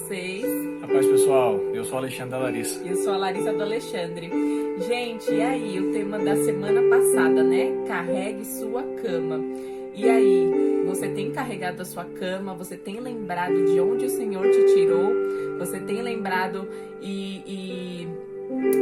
vocês? A paz, pessoal. Eu sou o Alexandre da Larissa. E eu sou a Larissa do Alexandre. Gente, e aí? O tema da semana passada, né? Carregue sua cama. E aí? Você tem carregado a sua cama? Você tem lembrado de onde o Senhor te tirou? Você tem lembrado e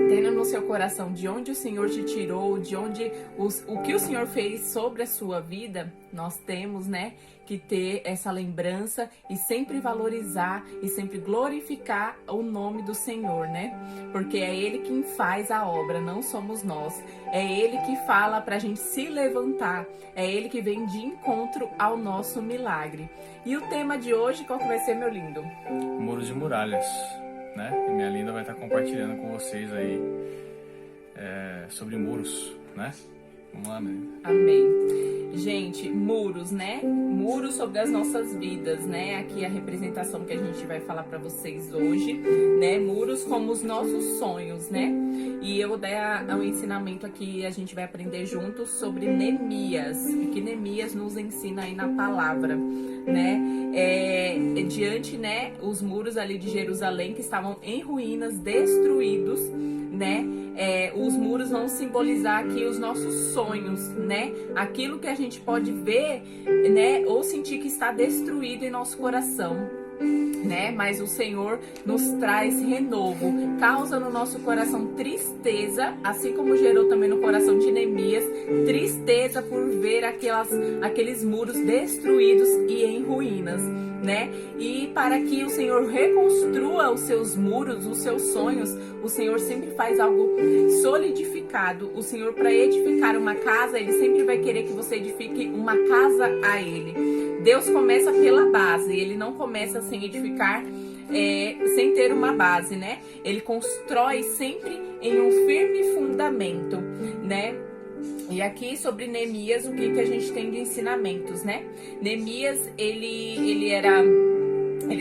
tendo no seu coração de onde o Senhor te tirou, de onde o que o Senhor fez sobre a sua vida? Nós temos, né, que ter essa lembrança e sempre valorizar e sempre glorificar o nome do Senhor, né? Porque é Ele quem faz a obra, não somos nós. É Ele que fala pra gente se levantar. É Ele que vem de encontro ao nosso milagre. E o tema de hoje, qual que vai ser, meu lindo? Muros e muralhas, né? E minha linda vai estar compartilhando com vocês aí sobre muros, né? Vamos lá, minha linda. Amém. Gente, muros, né? Muros sobre as nossas vidas, né? Aqui a representação que a gente vai falar pra vocês hoje, né? Muros como os nossos sonhos, né? E eu vou dar um ensinamento aqui, a gente vai aprender juntos sobre Neemias, o que Neemias nos ensina aí na palavra, né? Diante, né, os muros ali de Jerusalém que estavam em ruínas, destruídos, né? Os muros vão simbolizar aqui os nossos sonhos, né? Aquilo que a gente pode ver, né? Ou sentir que está destruído em nosso coração, né? Mas o Senhor nos traz renovo, causa no nosso coração tristeza, assim como gerou também no coração de Neemias, tristeza por ver aqueles muros destruídos e em ruínas, né? E para que o Senhor reconstrua os seus muros, os seus sonhos, o Senhor sempre faz algo solidificado. O Senhor, para edificar uma casa, Ele sempre vai querer que você edifique uma casa a Ele. Deus começa pela base, Ele não começa sem edificar, sem ter uma base, né? Ele constrói sempre em um firme fundamento, né? E aqui sobre Neemias, o que a gente tem de ensinamentos, né? Neemias, ele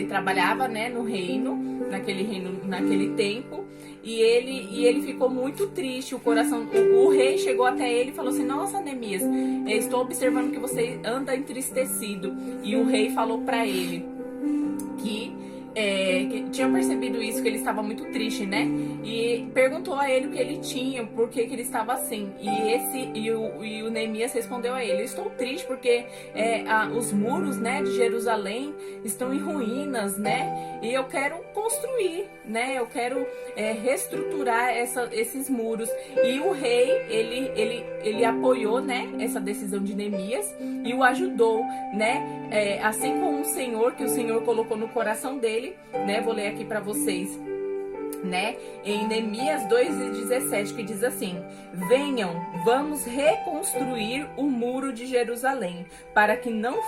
trabalhava, né, no reino, naquele tempo, e ele ficou muito triste. O rei chegou até ele e falou assim: nossa, Neemias, eu estou observando que você anda entristecido. E o rei falou para ele que tinha percebido isso, que ele estava muito triste, né? E perguntou a ele o que ele tinha, por que ele estava assim. E o Neemias respondeu a ele: eu estou triste porque os muros, né, de Jerusalém estão em ruínas, né? E eu quero construir, né? Eu quero reestruturar esses muros. E o rei, ele apoiou, né, essa decisão de Neemias e o ajudou, né? Assim como o Senhor, que o Senhor colocou no coração dele, né? Vou ler aqui para vocês, né? Em Neemias 2:17, que diz assim: venham, vamos reconstruir o muro de Jerusalém, para que não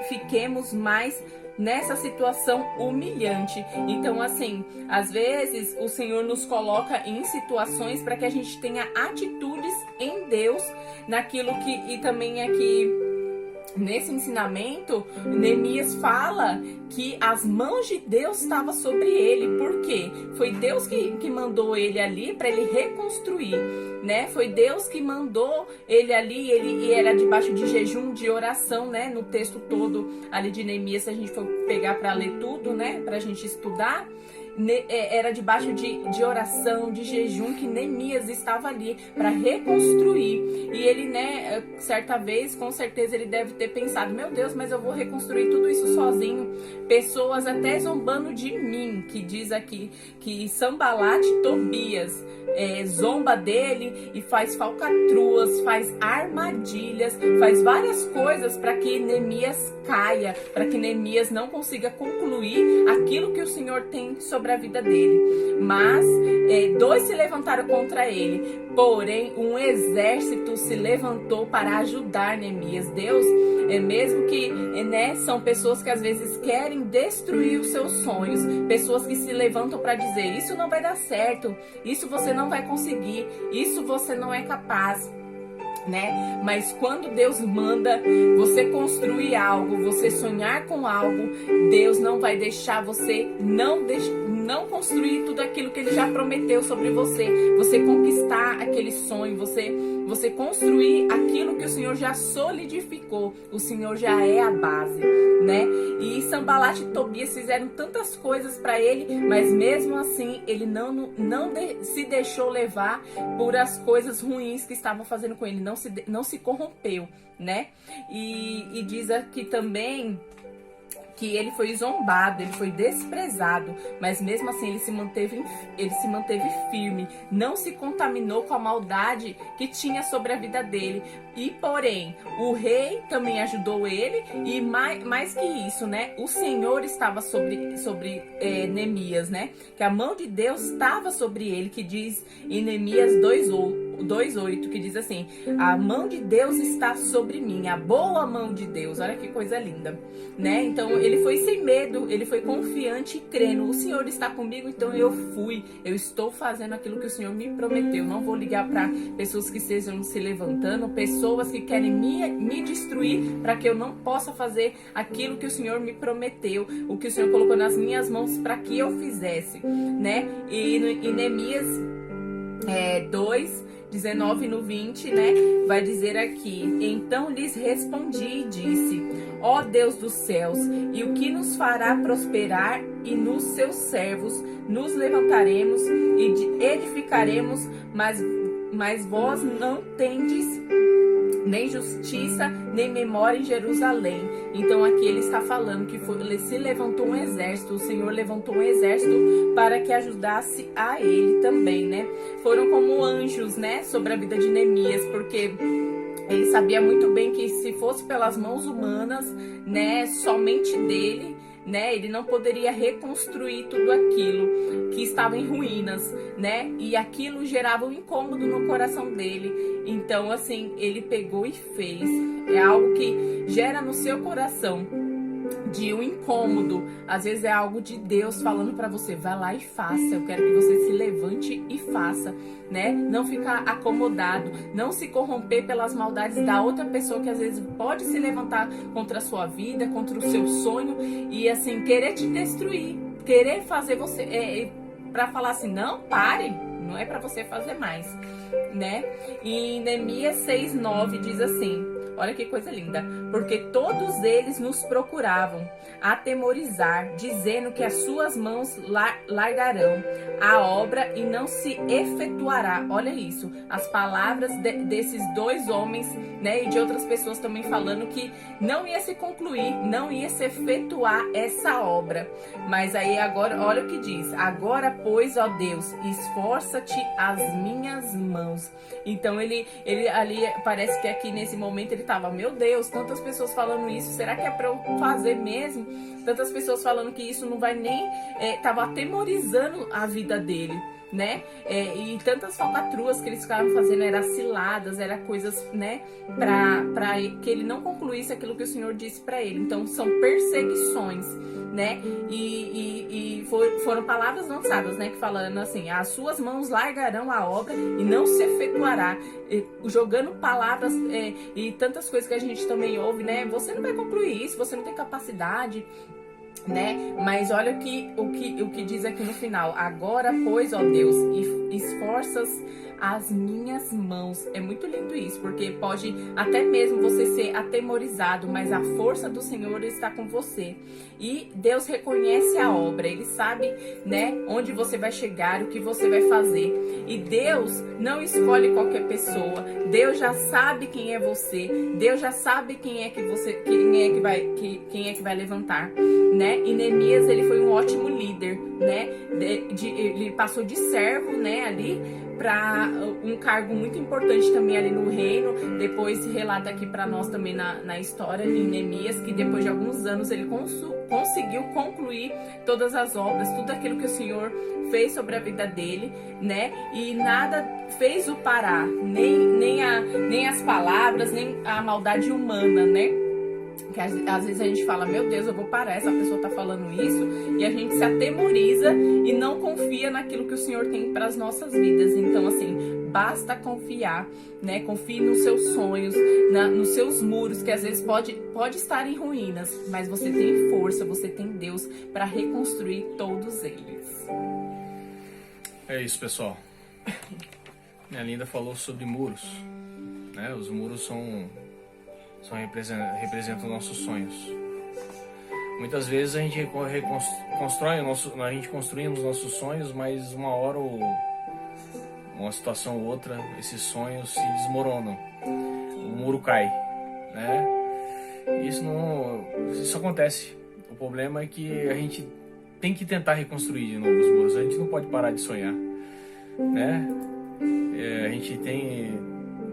fiquemos mais nessa situação humilhante. Então, assim, às vezes o Senhor nos coloca em situações para que a gente tenha atitudes em Deus, naquilo que, e também aqui nesse ensinamento, Neemias fala que as mãos de Deus estavam sobre ele. Por quê? Foi Deus que mandou ele ali para ele reconstruir, né? Foi Deus que mandou ele ali, ele era debaixo de jejum, de oração, né? No texto todo ali de Neemias, se a gente for pegar para ler tudo, né? Pra gente estudar, era debaixo de oração, de jejum, que Neemias estava ali para reconstruir. E ele, né, certa vez, com certeza ele deve ter pensado: meu Deus, mas eu vou reconstruir tudo isso sozinho. Pessoas até zombando de mim, que diz aqui que Sanbalate Tobias zomba dele e faz falcatruas, faz armadilhas, faz várias coisas para que Neemias caia, para que Neemias não consiga concluir aquilo que o Senhor tem sobre a vida dele. Mas dois se levantaram contra ele, porém um exército se levantou para ajudar Neemias. Deus, mesmo que, né, são pessoas que às vezes querem destruir os seus sonhos, pessoas que se levantam para dizer: isso não vai dar certo, isso você não vai conseguir, isso você não é capaz, né? Mas quando Deus manda você construir algo, você sonhar com algo, Deus não vai deixar você não construir tudo aquilo que Ele já prometeu sobre você. Você conquistar aquele sonho, você você construir aquilo que o Senhor já solidificou. O Senhor já é a base, né? E Sanbalat e Tobias fizeram tantas coisas para ele, mas mesmo assim ele se deixou levar por as coisas ruins que estavam fazendo com ele, não se corrompeu, né? E diz aqui também que ele foi zombado, ele foi desprezado, mas mesmo assim ele se manteve firme, não se contaminou com a maldade que tinha sobre a vida dele. E porém, o rei também ajudou ele, e mais que isso, né? O Senhor estava sobre Neemias, né? Que a mão de Deus estava sobre ele, que diz em Neemias 2:8, que diz assim: a mão de Deus está sobre mim, a boa mão de Deus. Olha que coisa linda, né? Então ele foi sem medo, ele foi confiante e crendo: o Senhor está comigo, então eu estou fazendo aquilo que o Senhor me prometeu. Não vou ligar para pessoas que estejam se levantando, pessoas que querem me destruir, para que eu não possa fazer aquilo que o Senhor me prometeu, o que o Senhor colocou nas minhas mãos para que eu fizesse, né? E em Neemias 2:19 no 20, né? Vai dizer aqui: então lhes respondi e disse: ó Deus dos céus, e o que nos fará prosperar, e nos seus servos nos levantaremos e edificaremos, mas vós não tendes nem justiça, nem memória em Jerusalém. Então aqui ele está falando que se levantou um exército, o Senhor levantou um exército para que ajudasse a ele também, né? Foram como anjos, né, sobre a vida de Neemias, porque ele sabia muito bem que se fosse pelas mãos humanas, né, somente dele, né, ele não poderia reconstruir tudo aquilo que estava em ruínas, né, e aquilo gerava um incômodo no coração dele. Então, assim, ele pegou e fez. É algo que gera no seu coração de um incômodo. Às vezes é algo de Deus falando para você: vai lá e faça. Eu quero que você se levante e faça, né? Não ficar acomodado, não se corromper pelas maldades da outra pessoa, que às vezes pode se levantar contra a sua vida, contra o seu sonho, e assim, querer te destruir, querer fazer você, para falar assim: não, pare, não é para você fazer mais, né? E em Neemias 6:9 diz assim: olha que coisa linda: porque todos eles nos procuravam atemorizar, dizendo que as suas mãos largarão a obra e não se efetuará. Olha isso, as palavras desses dois homens, né, e de outras pessoas também falando que não ia se concluir, não ia se efetuar essa obra. Mas aí agora, olha o que diz: agora, pois, ó Deus, esforça-te as minhas mãos. Então ele ali, parece que aqui nesse momento ele tava: meu Deus, tantas pessoas falando isso, será que é para eu fazer mesmo? Tantas pessoas falando que isso não vai nem... tava atemorizando a vida dele, né? E tantas falcatruas que eles ficavam fazendo, eram ciladas, eram coisas, né, para que ele não concluísse aquilo que o Senhor disse para ele. Então são perseguições, né? E foram palavras lançadas, né, que falando assim: as suas mãos largarão a obra e não se efetuará, jogando palavras e tantas coisas que a gente também ouve, né? Você não vai concluir isso, você não tem capacidade, né? Mas olha o que diz aqui no final: agora, pois, ó Deus, esforças as minhas mãos. É muito lindo isso, porque pode até mesmo você ser atemorizado, mas a força do Senhor está com você. E Deus reconhece a obra, Ele sabe, né, onde você vai chegar, o que você vai fazer. E Deus não escolhe qualquer pessoa. Deus já sabe quem é você. Deus já sabe quem é que vai levantar, né? E Neemias, ele foi um ótimo líder, né? Ele passou de servo, né, ali para um cargo muito importante também ali no reino. Depois relata aqui para nós também na história em Neemias, que depois de alguns anos ele conseguiu concluir todas as obras, tudo aquilo que o Senhor fez sobre a vida dele, né? E nada fez o parar, nem as palavras, nem a maldade humana, né? Que às vezes a gente fala: meu Deus, eu vou parar, essa pessoa tá falando isso, e a gente se atemoriza e não confia naquilo que o Senhor tem para as nossas vidas. Então, assim, basta confiar, né? Confie nos seus sonhos, nos seus muros, que às vezes pode estar em ruínas, mas você tem força, você tem Deus para reconstruir todos eles. É isso, pessoal. Minha linda falou sobre muros, né? Os muros representam nossos sonhos. Muitas vezes a gente construímos nossos sonhos, mas uma hora ou uma situação ou outra, esses sonhos se desmoronam, o muro cai, né? Isso acontece. O problema é que a gente tem que tentar reconstruir de novo os muros. A gente não pode parar de sonhar, né?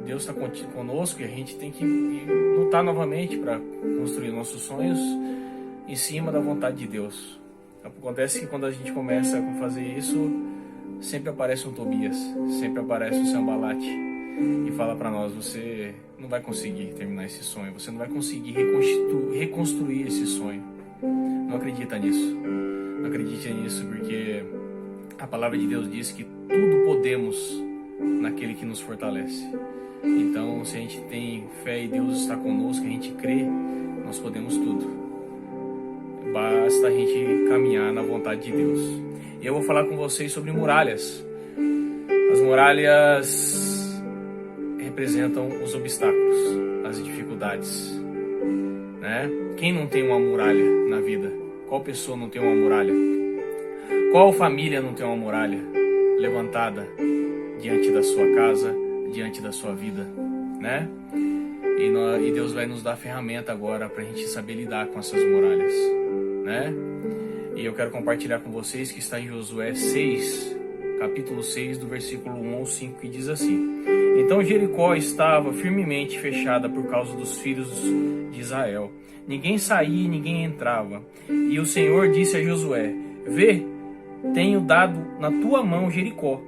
Deus está conosco e a gente tem que lutar novamente para construir nossos sonhos em cima da vontade de Deus. Acontece que quando a gente começa a fazer isso, sempre aparece um Tobias, sempre aparece um Sambalate e fala para nós: você não vai conseguir terminar esse sonho, você não vai conseguir reconstruir esse sonho. Não acredita nisso. Não acredite nisso, porque a palavra de Deus diz que tudo podemos naquele que nos fortalece. Então, se a gente tem fé e Deus está conosco, a gente crê, nós podemos tudo. Basta a gente caminhar na vontade de Deus. E eu vou falar com vocês sobre muralhas. As muralhas representam os obstáculos, as dificuldades, né? Quem não tem uma muralha na vida? Qual pessoa não tem uma muralha? Qual família não tem uma muralha levantada diante da sua casa, diante da sua vida, né? E Deus vai nos dar ferramenta agora para a gente saber lidar com essas muralhas, né? E eu quero compartilhar com vocês que está em Josué 6, capítulo 6, do versículo 1 ao 5, que diz assim: Então Jericó estava firmemente fechada por causa dos filhos de Israel. Ninguém saía e ninguém entrava. E o Senhor disse a Josué: Vê, tenho dado na tua mão Jericó,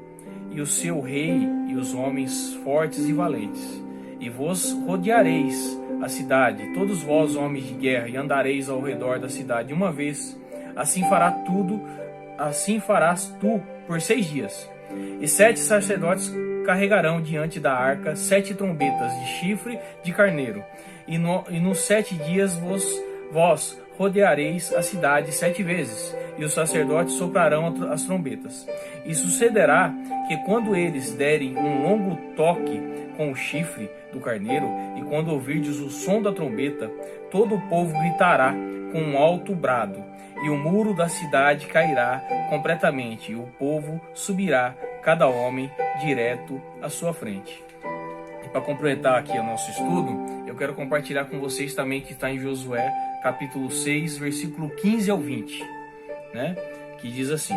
e o seu rei e os homens fortes e valentes. E vos rodeareis a cidade, todos vós homens de guerra, e andareis ao redor da cidade uma vez. Assim farás tu por 6 dias. E 7 sacerdotes carregarão diante da arca 7 trombetas de chifre de carneiro. E nos 7 dias vós rodeareis a cidade 7 vezes, e os sacerdotes soprarão as trombetas. E sucederá que quando eles derem um longo toque com o chifre do carneiro, e quando ouvirdes o som da trombeta, todo o povo gritará com um alto brado, e o muro da cidade cairá completamente, e o povo subirá, cada homem direto à sua frente. E para completar aqui o nosso estudo, eu quero compartilhar com vocês também que está em Josué, capítulo 6, versículo 15 ao 20, né? Que diz assim: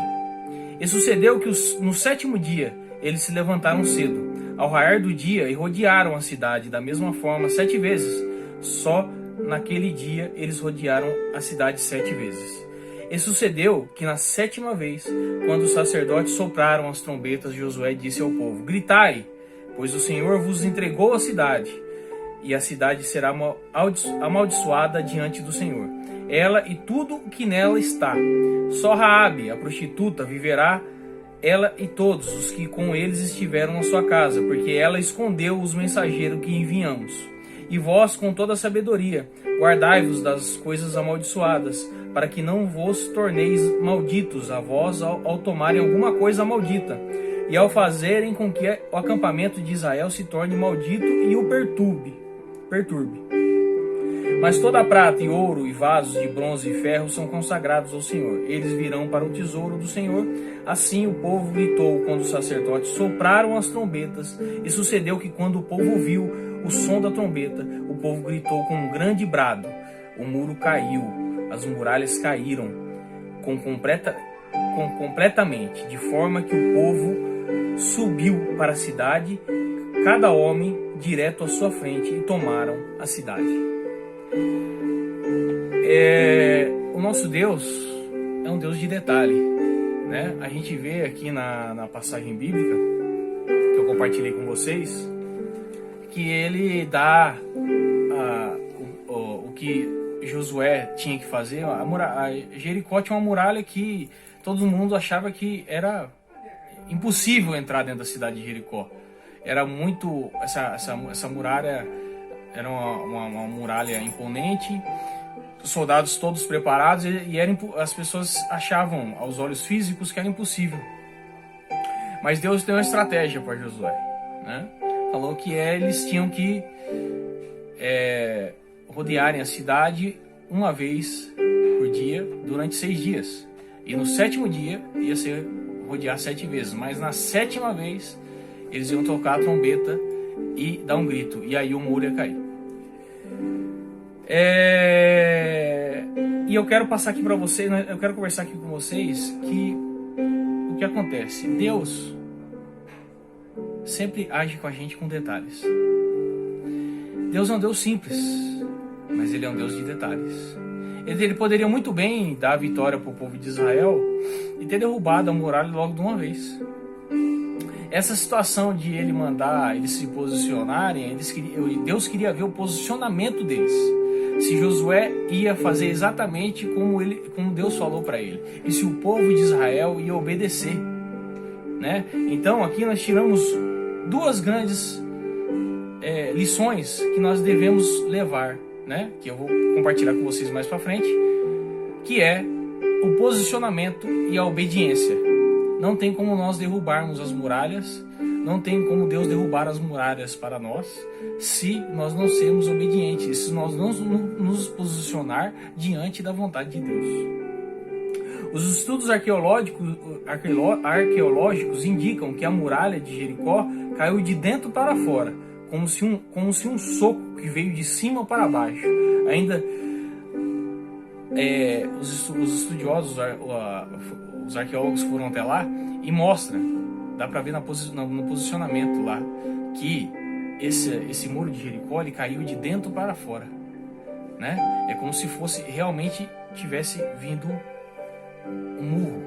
E sucedeu que no 7º dia eles se levantaram cedo, ao raiar do dia, e rodearam a cidade da mesma forma 7 vezes. Só naquele dia eles rodearam a cidade 7 vezes. E sucedeu que na 7ª vez, quando os sacerdotes sopraram as trombetas, Josué disse ao povo: Gritai, pois o Senhor vos entregou a cidade, e a cidade será amaldiçoada diante do Senhor, ela e tudo o que nela está. Só Raabe, a prostituta, viverá, ela e todos os que com eles estiveram na sua casa, porque ela escondeu os mensageiros que enviamos. E vós, com toda a sabedoria, guardai-vos das coisas amaldiçoadas, para que não vos torneis malditos a vós ao tomarem alguma coisa maldita, e ao fazerem com que o acampamento de Israel se torne maldito e o perturbe. Mas toda a prata e ouro e vasos de bronze e ferro são consagrados ao Senhor. Eles virão para o tesouro do Senhor. Assim o povo gritou quando os sacerdotes sopraram as trombetas. E sucedeu que quando o povo ouviu o som da trombeta, o povo gritou com um grande brado. O muro caiu, as muralhas caíram completamente, de forma que o povo subiu para a cidade, cada homem direto à sua frente, e tomaram a cidade. O nosso Deus é um Deus de detalhe, né? A gente vê aqui na passagem bíblica que eu compartilhei com vocês, que ele dá o que Josué tinha que fazer. A Jericó tinha uma muralha que todo mundo achava que era impossível entrar dentro da cidade de Jericó. Era muito... Essa muralha era uma muralha imponente, soldados todos preparados, e as pessoas achavam aos olhos físicos que era impossível. Mas Deus tem uma estratégia para Josué, né? falou que eles tinham que rodearem a cidade uma vez por dia durante 6 dias. E no 7º dia ia ser rodear 7 vezes, mas na 7ª vez eles iam tocar a trombeta e dar um grito, e aí o muro ia cair. E eu quero passar aqui para vocês, eu quero conversar aqui com vocês que o que acontece? Deus sempre age com a gente com detalhes. Deus é um Deus simples, mas Ele é um Deus de detalhes. Ele poderia muito bem dar a vitória para o povo de Israel e ter derrubado a muralha logo de uma vez. Essa situação de Ele mandar eles se posicionarem, Deus queria ver o posicionamento deles. Se Josué ia fazer exatamente como Deus falou para ele, e se o povo de Israel ia obedecer, né? Então aqui nós tiramos 2 grandes lições que nós devemos levar, né? Que eu vou compartilhar com vocês mais para frente, que é o posicionamento e a obediência. Não tem como nós derrubarmos as muralhas, não tem como Deus derrubar as muralhas para nós, se nós não sermos obedientes, se nós não nos posicionar diante da vontade de Deus. Os estudos arqueológicos indicam que a muralha de Jericó caiu de dentro para fora, como se um soco que veio de cima para baixo. Ainda os estudiosos, os arqueólogos foram até lá e mostram, dá para ver no posicionamento lá, que esse muro de Jericó ele caiu de dentro para fora, né? É como se fosse realmente tivesse vindo um murro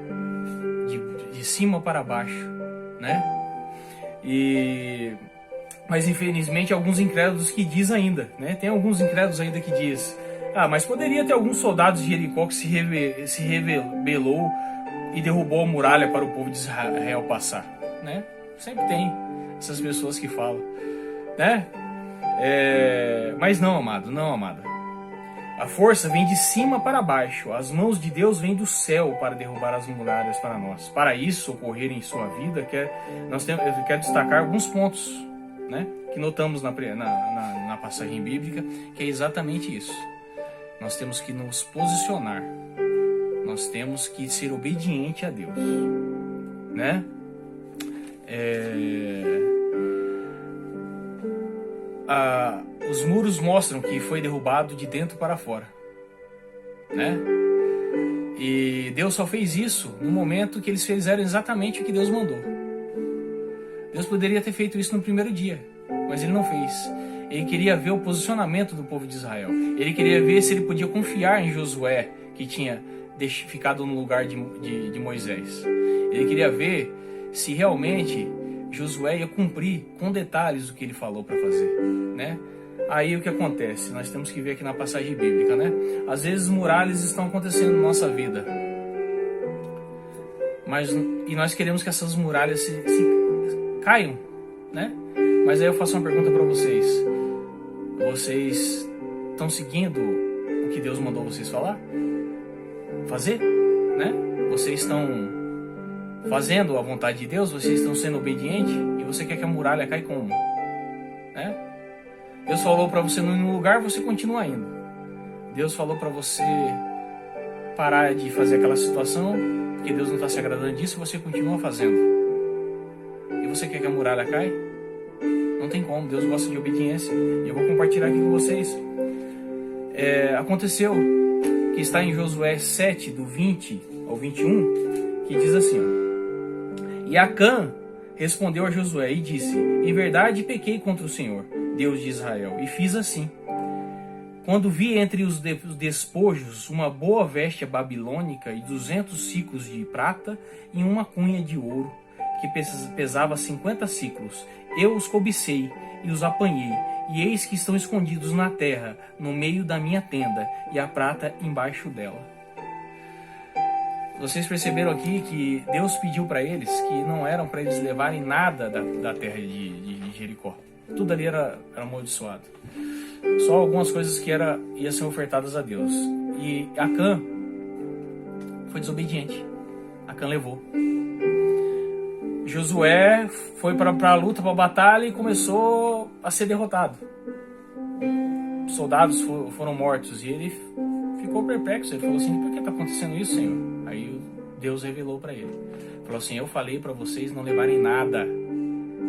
de cima para baixo, né? Mas infelizmente alguns incrédulos que diz ainda, né? Tem alguns incrédulos ainda que diz: mas poderia ter alguns soldados de Jericó que se rebelou e derrubou a muralha para o povo de Israel passar, né? Sempre tem essas pessoas que falam, né? Mas não, amado, não, amada. A força vem de cima para baixo. As mãos de Deus vêm do céu para derrubar as muralhas para nós. Para isso ocorrer em sua vida, eu quero destacar alguns pontos, né? Que notamos na passagem bíblica, que é exatamente isso. Nós temos que nos posicionar. Nós temos que ser obediente a Deus, né? Os muros mostram que foi derrubado de dentro para fora, né? E Deus só fez isso no momento que eles fizeram exatamente o que Deus mandou. Deus poderia ter feito isso no primeiro dia, mas Ele não fez. Ele queria ver o posicionamento do povo de Israel. Ele queria ver se ele podia confiar em Josué, que tinha ficado no lugar de Moisés. Ele queria ver se realmente Josué ia cumprir com detalhes o que ele falou para fazer, né? Aí o que acontece? Nós temos que ver aqui na passagem bíblica, né? Às vezes muralhas estão acontecendo na nossa vida, e nós queremos que essas muralhas se caiam, né? Mas aí eu faço uma pergunta para vocês: vocês estão seguindo o que Deus mandou vocês fazer, né? Vocês estão fazendo a vontade de Deus? Vocês estão sendo obedientes? E você quer que a muralha caia como? Né? Deus falou para você não ir no lugar, você continua indo. Deus falou para você parar de fazer aquela situação, porque Deus não está se agradando disso, você continua fazendo. E você quer que a muralha caia? Não tem como, Deus gosta de obediência. E eu vou compartilhar aqui com vocês. Aconteceu que está em Josué 7, do 20 ao 21, que diz assim: E Acã respondeu a Josué e disse: Em verdade pequei contra o Senhor, Deus de Israel, e fiz assim. Quando vi entre os despojos uma boa veste babilônica e 200 ciclos de prata e uma cunha de ouro, que pesava 50 ciclos, eu os cobicei e os apanhei, e eis que estão escondidos na terra, no meio da minha tenda, e a prata embaixo dela. Vocês perceberam aqui que Deus pediu para eles que não eram para eles levarem nada da terra de Jericó. Tudo ali era amaldiçoado. Só algumas coisas que iam ser ofertadas a Deus. E Acã foi desobediente. Acã levou. Josué foi para a luta, para a batalha, e começou a ser derrotado. Soldados foram mortos e ele ficou perplexo. Ele falou assim: por que está acontecendo isso, Senhor? Aí Deus revelou para ele. Falou assim: eu falei para vocês não levarem nada.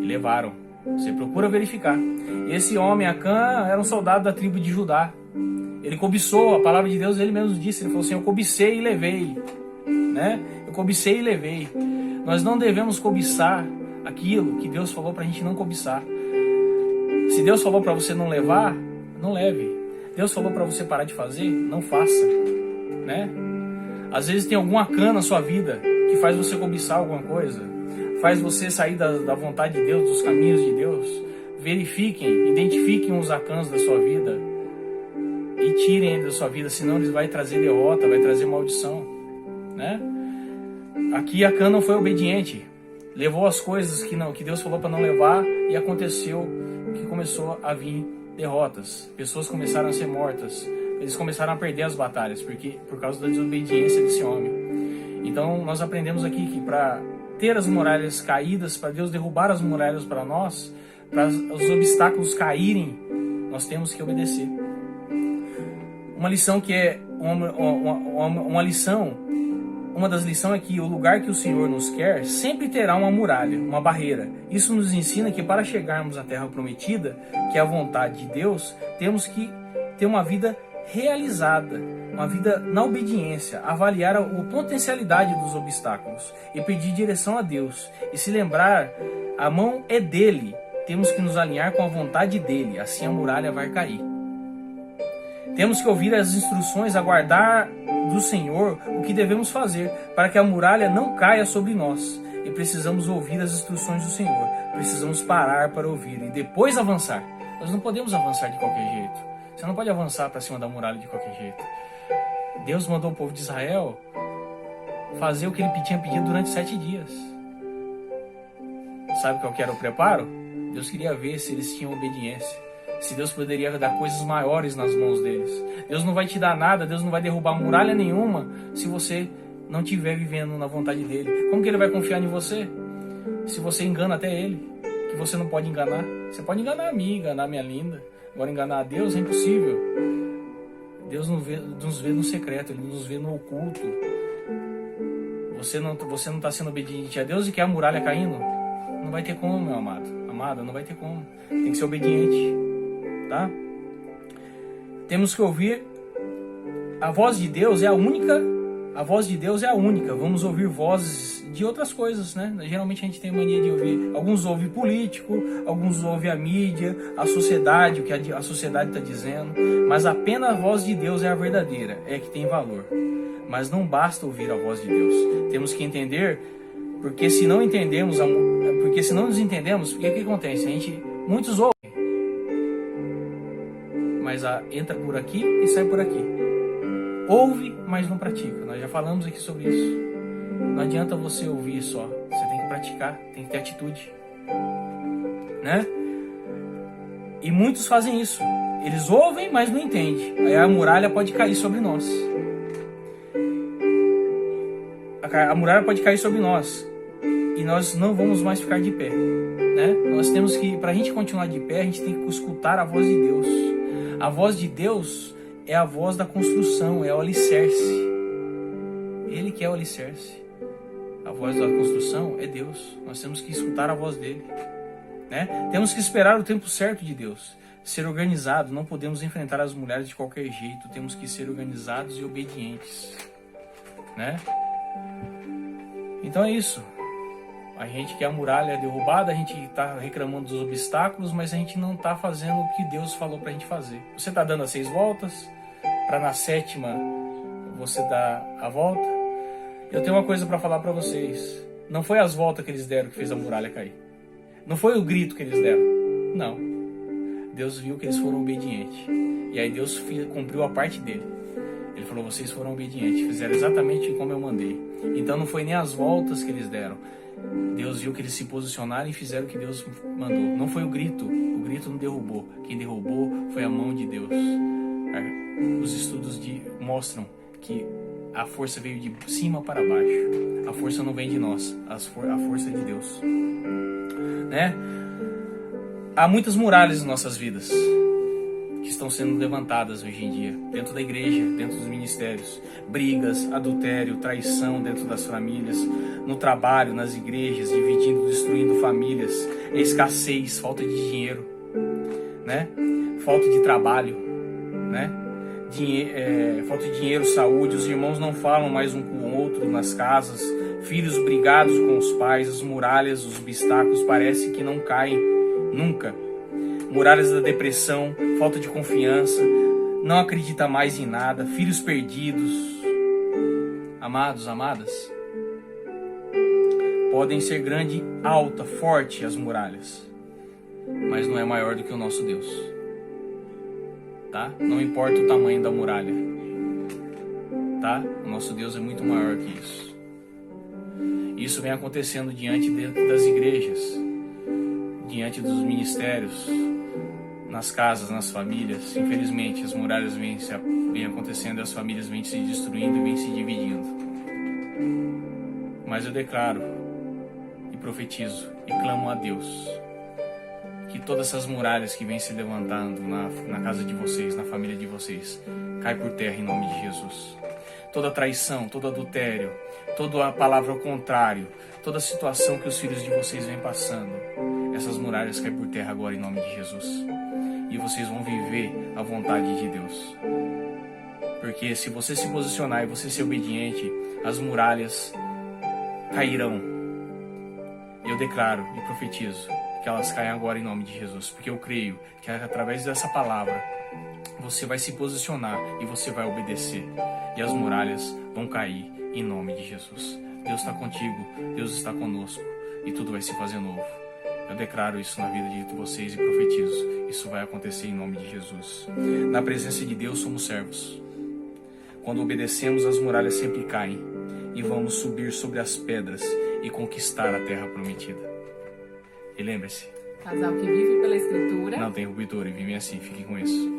E levaram. Você procura verificar. Esse homem, Acã, era um soldado da tribo de Judá. Ele cobiçou, a palavra de Deus, ele mesmo disse. Ele falou assim: eu cobicei e levei. Né? Eu cobicei e levei. Nós não devemos cobiçar aquilo que Deus falou para a gente não cobiçar. Se Deus falou para você não levar, não leve. Deus falou para você parar de fazer, não faça. Né? Às vezes tem algum Acã na sua vida que faz você cobiçar alguma coisa, faz você sair da vontade de Deus, dos caminhos de Deus. Verifiquem, identifiquem os Acãs da sua vida e tirem ele da sua vida, senão ele vai trazer derrota, vai trazer maldição. Né? Aqui Acã não foi obediente, levou as coisas que Deus falou para não levar, e aconteceu que começou a vir derrotas. Pessoas começaram a ser mortas, eles começaram a perder as batalhas por causa da desobediência desse homem. Então nós aprendemos aqui que para ter as muralhas caídas, para Deus derrubar as muralhas para nós, para os obstáculos caírem, nós temos que obedecer. Uma lição que é uma das lições é que o lugar que o Senhor nos quer sempre terá uma muralha, uma barreira. Isso nos ensina que para chegarmos à terra prometida, que é a vontade de Deus, temos que ter uma vida realizada, uma vida na obediência, avaliar a potencialidade dos obstáculos e pedir direção a Deus. E se lembrar, a mão é dele, temos que nos alinhar com a vontade dele, assim a muralha vai cair. Temos que ouvir as instruções, aguardar do Senhor o que devemos fazer para que a muralha não caia sobre nós. E precisamos ouvir as instruções do Senhor. Precisamos parar para ouvir e depois avançar. Nós não podemos avançar de qualquer jeito. Você não pode avançar para cima da muralha de qualquer jeito. Deus mandou o povo de Israel fazer o que ele tinha pedido durante 7 dias. Sabe qual que era o preparo? Deus queria ver se eles tinham obediência. Se Deus poderia dar coisas maiores nas mãos deles. Deus não vai te dar nada, Deus não vai derrubar muralha nenhuma se você não estiver vivendo na vontade dele. Como que ele vai confiar em você? Se você engana até ele, que você não pode enganar. Você pode enganar a mim, enganar a minha linda. Agora enganar a Deus é impossível. Deus nos vê no secreto, Ele nos vê no oculto. Você não está sendo obediente a Deus e quer a muralha caindo? Não vai ter como, meu amado. Amada, não vai ter como. Tem que ser obediente. Tá? Temos que ouvir. A voz de Deus é a única. A voz de Deus é a única. Vamos ouvir vozes de outras coisas, né? Geralmente a gente tem mania de ouvir. Alguns ouvem político, alguns ouvem a mídia, a sociedade, o que a sociedade está dizendo. Mas apenas a voz de Deus é a verdadeira, é a que tem valor. Mas não basta ouvir a voz de Deus. Temos que entender, porque se não entendemos, porque se não nos entendemos, o que acontece? Muitos ouvem, mas entra por aqui e sai por aqui. Ouve, mas não pratica. Nós já falamos aqui sobre isso. Não adianta você ouvir só. Você tem que praticar, tem que ter atitude. Né? E muitos fazem isso. Eles ouvem, mas não entendem. Aí a muralha pode cair sobre nós. A muralha pode cair sobre nós. E nós não vamos mais ficar de pé. Né? Nós temos que, para a gente continuar de pé, a gente tem que escutar a voz de Deus. A voz de Deus é a voz da construção, é o alicerce. Ele que é o alicerce. A voz da construção é Deus. Nós temos que escutar a voz dele. Né? Temos que esperar o tempo certo de Deus. Ser organizado, não podemos enfrentar as mulheres de qualquer jeito. Temos que ser organizados e obedientes. Né? Então é isso. A gente quer a muralha derrubada, a gente está reclamando dos obstáculos, mas a gente não está fazendo o que Deus falou para a gente fazer. Você está dando as 6 voltas, para na 7ª você dar a volta. Eu tenho uma coisa para falar para vocês. Não foi as voltas que eles deram que fez a muralha cair. Não foi o grito que eles deram. Não. Deus viu que eles foram obedientes. E aí Deus cumpriu a parte dele. Ele falou, vocês foram obedientes, fizeram exatamente como eu mandei. Então não foi nem as voltas que eles deram. Deus viu que eles se posicionaram e fizeram o que Deus mandou. Não foi o grito não derrubou. Quem derrubou foi a mão de Deus. Os estudos mostram que a força veio de cima para baixo. A força não vem de nós, a força é de Deus. Né? Há muitas muralhas em nossas vidas que estão sendo levantadas hoje em dia, dentro da igreja, dentro dos ministérios. Brigas, adultério, traição dentro das famílias, no trabalho, nas igrejas, dividindo, destruindo famílias, escassez, falta de dinheiro, né? Falta de trabalho, né? Falta de dinheiro, saúde, os irmãos não falam mais um com o outro nas casas, filhos brigados com os pais, as muralhas, os obstáculos parece que não caem nunca. Muralhas da depressão, falta de confiança, não acredita mais em nada, filhos perdidos. Amados, amadas, podem ser grande, alta, forte as muralhas, mas não é maior do que o nosso Deus, tá? Não importa o tamanho da muralha, tá? O nosso Deus é muito maior que isso. Isso vem acontecendo diante das igrejas, diante dos ministérios, nas casas, nas famílias. Infelizmente, as muralhas vêm acontecendo e as famílias vêm se destruindo e vêm se dividindo. Mas eu declaro e profetizo e clamo a Deus que todas essas muralhas que vêm se levantando na casa de vocês, na família de vocês, cai por terra em nome de Jesus. Toda traição, todo adultério, toda a palavra ao contrário, toda situação que os filhos de vocês vêm passando, essas muralhas caem por terra agora em nome de Jesus. E vocês vão viver a vontade de Deus. Porque se você se posicionar e você ser obediente, as muralhas cairão. Eu declaro e profetizo que elas caem agora em nome de Jesus. Porque eu creio que através dessa palavra você vai se posicionar e você vai obedecer. E as muralhas vão cair em nome de Jesus. Deus está contigo, Deus está conosco e tudo vai se fazer novo. Eu declaro isso na vida de vocês e profetizo. Isso vai acontecer em nome de Jesus. Na presença de Deus somos servos. Quando obedecemos, as muralhas sempre caem e vamos subir sobre as pedras e conquistar a terra prometida. E lembre-se, casal que vive pela Escritura não tem ruptura e vive assim, fiquem com isso.